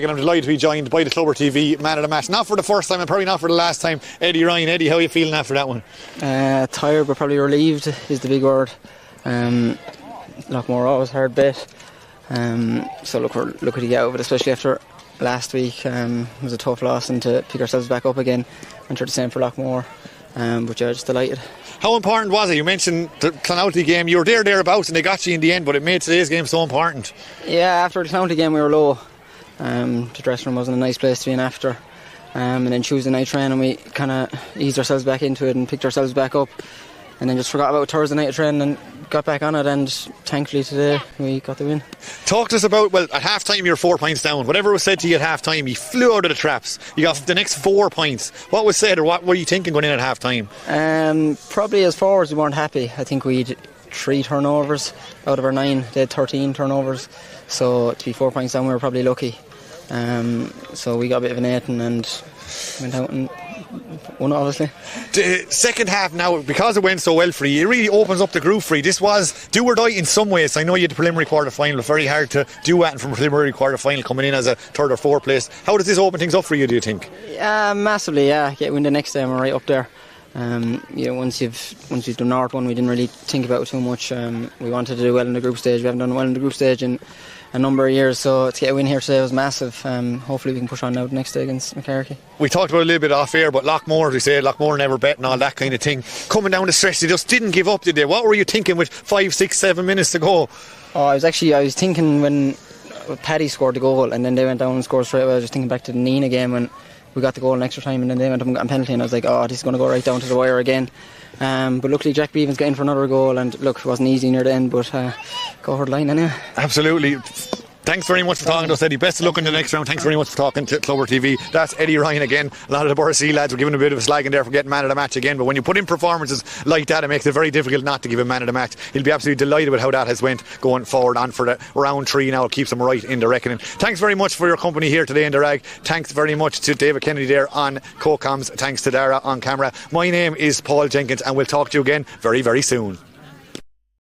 I'm delighted to be joined by the Clobber TV man of the match. Not for the first time and probably not for the last time, Eddie Ryan. Eddie, how are you feeling after that one? Tired but probably relieved is the big word. Loughmore always hard bet. So look, we're lucky to get out of it, especially after last week. It was a tough loss, and to pick ourselves back up again and try the same for Loughmore. But yeah, just delighted. How important was it? You mentioned the Clonalty game. You were thereabouts and they got you in the end, but it made today's game so important. Yeah, after the Clonalty game we were low. The dressing room wasn't a nice place to be in after. And then Tuesday night training we kind of eased ourselves back into it and picked ourselves back up, and then just forgot about Thursday night training and got back on it, and thankfully today we got the win. Talk to us about, well, at half time you were 4 points down. Whatever was said to you at half time, you flew out of the traps. You got the next 4 points. What was said, or what were you thinking going in at half time? Probably as forwards we weren't happy. I think we'd 3 turnovers out of our 9. They had 13 turnovers, so to be 4 points down we were probably lucky. So we got a bit of an 8 and went out and won, obviously. The second half now, because it went so well for you, it really opens up the group for you. This was do or die in some ways. I know you had the preliminary quarter final, very hard to do that from preliminary quarter final coming in as a third or fourth place. How does this open things up for you, do you think? Massively, yeah. Get win the next day and we're right up there. Once you've done North one, we didn't really think about it too much. We wanted to do well in the group stage. We haven't done well in the group stage in a number of years, so to get a win here today was massive. Hopefully we can push on now the next day against Moycarkey. We talked about it a little bit off air, but Loughmore, as we said, Loughmore never bet and all that kind of thing. Coming down the stretch, they just didn't give up, did they? What were you thinking with 5, 6, 7 minutes to go? I was thinking when Paddy scored the goal and then they went down and scored straight away. I was just thinking back to the Nina game when we got the goal in extra time and then they went up and got a penalty, and I was like, this is going to go right down to the wire again. But luckily Jack Beavens got in for another goal, and look, it wasn't easy near the end, but go over the line anyway. Absolutely. Thanks very much for talking to us, Eddie. Best of luck in the next round. Thanks very much for talking to Clobber TV. That's Eddie Ryan again. A lot of the Borris-Ileigh lads were giving a bit of a slag in there for getting man of the match again, but when you put in performances like that, it makes it very difficult not to give him man of the match. He'll be absolutely delighted with how that has went going forward on for the round 3 now. It keeps him right in the reckoning. Thanks very much for your company here today in the Rag. Thanks very much to David Kennedy there on co-coms. Thanks to Dara on camera. My name is Paul Jenkins, and we'll talk to you again very, very soon.